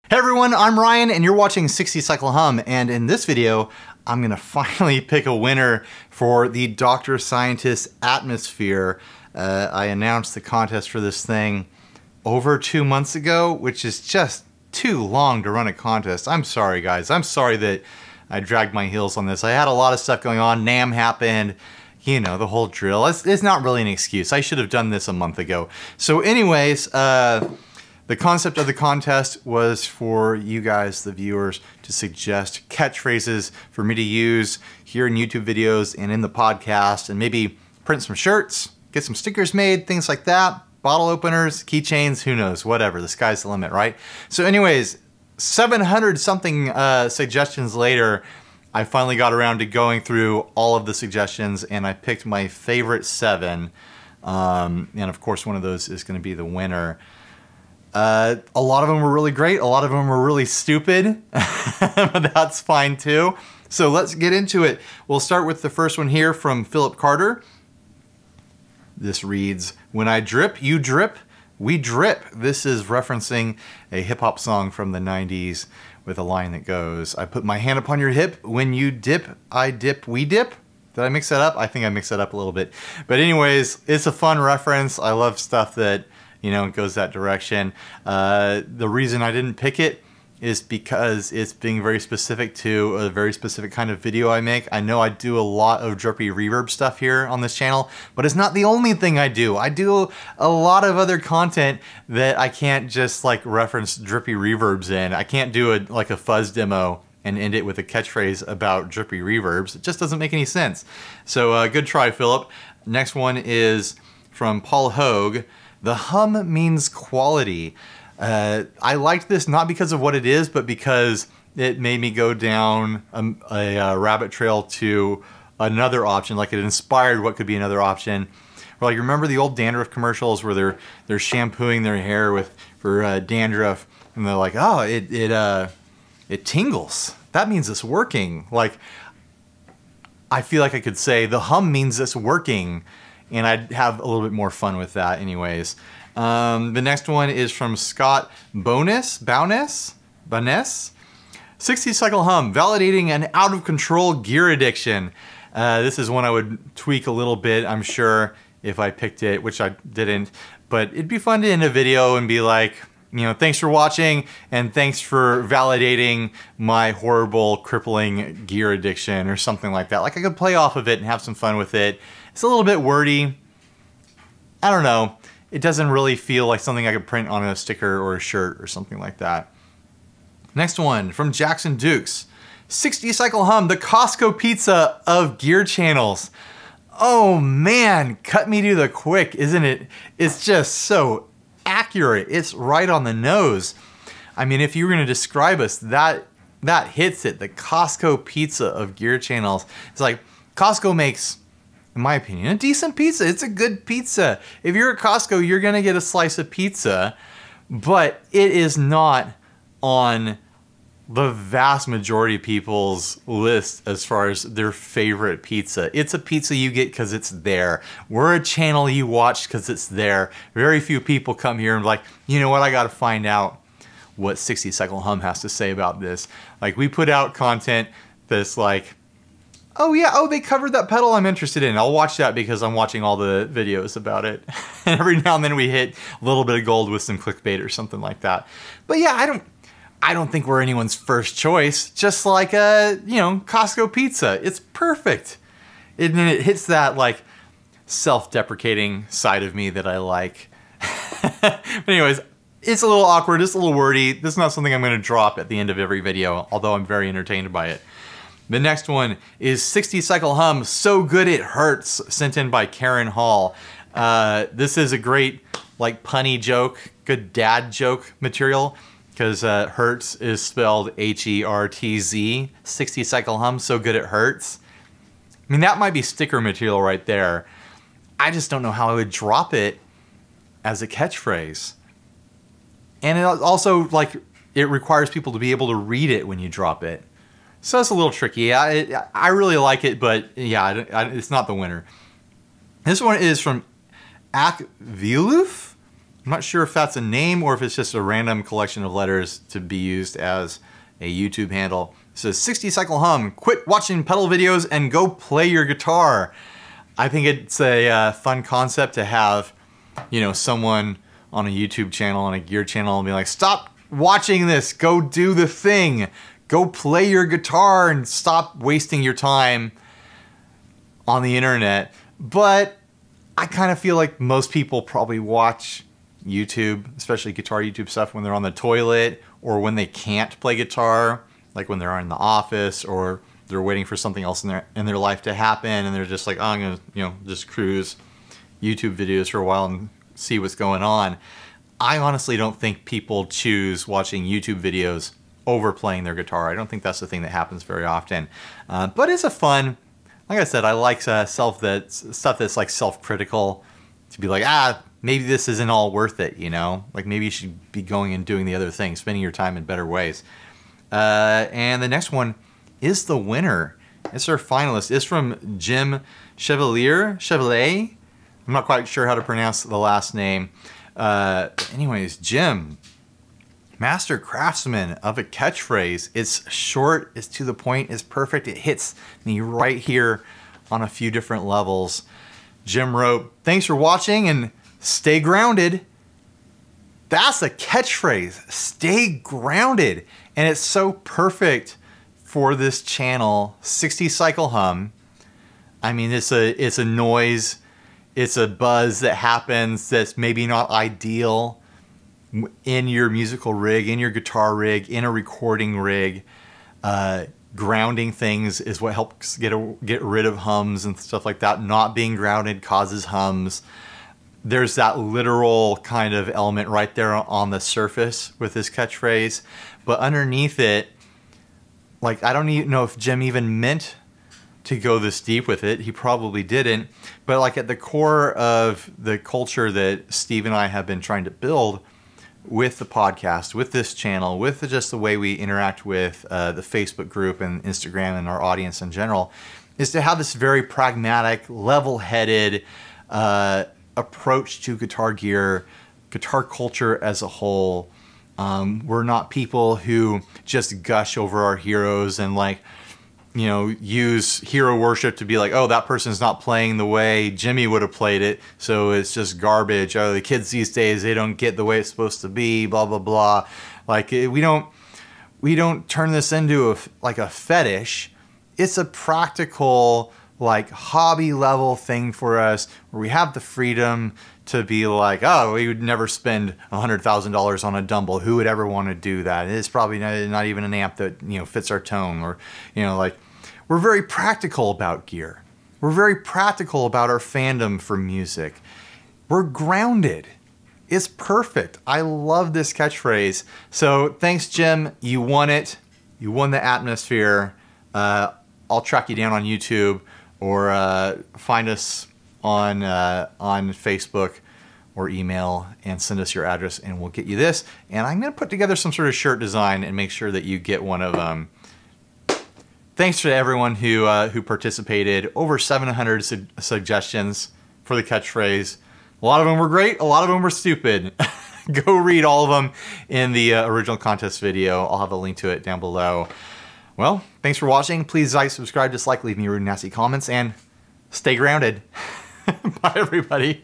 Hey everyone, I'm Ryan and you're watching 60 Cycle Hum, and in this video I'm gonna finally pick a winner for the Dr. Scientist Atmosphere. I announced the contest for this thing over 2 months ago, which is just too long to run a contest. I'm sorry guys, I'm sorry that I dragged my heels on this. I had a lot of stuff going on, NAMM happened, you know, the whole drill. It's not really an excuse. I should have done this a month ago. So anyways, the concept of the contest was for you guys, the viewers, to suggest catchphrases for me to use here in YouTube videos and in the podcast, and maybe print some shirts, get some stickers made, things like that, bottle openers, keychains, who knows, whatever, the sky's the limit, right? So anyways, 700 something suggestions later, I finally got around to going through all of the suggestions and I picked my favorite 7. And of course one of those is gonna be the winner. A lot of them were really great, a lot of them were really stupid, but that's fine too. So let's get into it. We'll start with the first one here from Philip Carter. This reads, "When I drip, you drip, we drip." This is referencing a hip-hop song from the 90s with a line that goes, "I put my hand upon your hip, when you dip, I dip, we dip." Did I mix that up? I think I mixed that up a little bit. But anyways, it's a fun reference. I love stuff that, you know, it goes that direction. The reason I didn't pick it is because it's being very specific to a very specific kind of video I make. I know I do a lot of drippy reverb stuff here on this channel, but it's not the only thing I do. I do a lot of other content that I can't just like reference drippy reverbs in. I can't do like a fuzz demo and end it with a catchphrase about drippy reverbs. It just doesn't make any sense. So good try, Philip. Next one is from Paul Hogue. "The hum means quality." I liked this not because of what it is, but because it made me go down a rabbit trail to another option. Like it inspired what could be another option. Or like, remember the old dandruff commercials where they're shampooing their hair for dandruff, and they're like, "Oh, it tingles. That means it's working." Like, I feel like I could say the hum means it's working, and I'd have a little bit more fun with that anyways. The next one is from Scott Bowness. 60 Cycle Hum, validating an out-of-control gear addiction. This is one I would tweak a little bit, I'm sure, if I picked it, which I didn't. But it'd be fun to end a video and be like, you know, thanks for watching and thanks for validating my horrible, crippling gear addiction or something like that. Like I could play off of it and have some fun with it. It's a little bit wordy. I don't know. It doesn't really feel like something I could print on a sticker or a shirt or something like that. Next one from Jackson Dukes. 60 Cycle Hum, the Costco pizza of gear channels. Oh man, cut me to the quick, isn't it? It's just so accurate. It's right on the nose. I mean, if you were going to describe us, that hits it. The Costco pizza of gear channels. It's like Costco makes, in my opinion, a decent pizza. It's a good pizza. If you're at Costco, you're gonna get a slice of pizza, but it is not on the vast majority of people's list as far as their favorite pizza. It's a pizza you get because it's there. We're a channel you watch because it's there. Very few people come here and be like, you know what, I gotta find out what 60 Cycle Hum has to say about this. Like, we put out content that's like, oh yeah, oh, they covered that pedal I'm interested in. I'll watch that because I'm watching all the videos about it. And every now and then we hit a little bit of gold with some clickbait or something like that. But yeah, I don't think we're anyone's first choice. Just like you know, Costco pizza. It's perfect. And then it hits that like self-deprecating side of me that I like. But anyways, it's a little awkward, it's a little wordy. This is not something I'm gonna drop at the end of every video, although I'm very entertained by it. The next one is 60 Cycle Hum, so good it hurts, sent in by Karen Hall. This is a great, like, punny joke, good dad joke material, because Hertz is spelled H-E-R-T-Z. 60 Cycle Hum, so good it hurts. I mean, that might be sticker material right there. I just don't know how I would drop it as a catchphrase. And it also, like, it requires people to be able to read it when you drop it. So it's a little tricky. I really like it, but yeah, it's not the winner. This one is from Akviluf. I'm not sure if that's a name or if it's just a random collection of letters to be used as a YouTube handle. It says 60 cycle hum, quit watching pedal videos and go play your guitar. I think it's a fun concept to have, you know, someone on a YouTube channel, on a gear channel, and be like, stop watching this, go do the thing. Go play your guitar and stop wasting your time on the internet. But I kind of feel like most people probably watch YouTube, especially guitar YouTube stuff, when they're on the toilet or when they can't play guitar, like when they're in the office or they're waiting for something else in their life to happen, and they're just like, oh, I'm gonna, you know, just cruise YouTube videos for a while and see what's going on. I honestly don't think people choose watching YouTube videos over playing their guitar. I don't think that's the thing that happens very often. But it's a fun, like I said, I like stuff that's like self-critical, to be like, maybe this isn't all worth it, you know? Like maybe you should be going and doing the other thing, spending your time in better ways. And the next one is the winner. It's our finalist. It's from Jim Chevalier. I'm not quite sure how to pronounce the last name. Anyways, Jim, master craftsman of a catchphrase. It's short, it's to the point, it's perfect. It hits me right here on a few different levels. Jim wrote, thanks for watching and stay grounded. That's a catchphrase, stay grounded. And it's so perfect for this channel, 60 cycle hum. I mean, it's a noise, it's a buzz that happens that's maybe not ideal in your musical rig, in your guitar rig, in a recording rig. Grounding things is what helps get rid of hums and stuff like that. Not being grounded causes hums. There's that literal kind of element right there on the surface with this catchphrase, but underneath it, like, I don't even know if Jim even meant to go this deep with it. He probably didn't, but like at the core of the culture that Steve and I have been trying to build with the podcast, with this channel, with just the way we interact with the Facebook group and Instagram and our audience in general, is to have this very pragmatic, level-headed approach to guitar gear, guitar culture as a whole. We're not people who just gush over our heroes and, like, you know, use hero worship to be like, oh, that person's not playing the way Jimmy would have played it, so it's just garbage. Oh, the kids these days, they don't get the way it's supposed to be, blah, blah, blah. Like, we don't turn this into a fetish. It's a practical, like, hobby level thing for us, where we have the freedom to be like, oh, we would never spend $100,000 on a Dumble. Who would ever want to do that? It's probably not even an amp that, you know, fits our tone, or, you know, like, we're very practical about gear. We're very practical about our fandom for music. We're grounded. It's perfect. I love this catchphrase. So thanks, Jim. You won it. You won the atmosphere. I'll track you down on YouTube, or find us on Facebook or email and send us your address, and we'll get you this. And I'm going to put together some sort of shirt design and make sure that you get one of them. Thanks to everyone who participated. Over 700 suggestions for the catchphrase. A lot of them were great, a lot of them were stupid. Go read all of them in the original contest video. I'll have a link to it down below. Well, thanks for watching. Please like, subscribe, dislike, leave me rude, nasty comments, and stay grounded. Bye, everybody.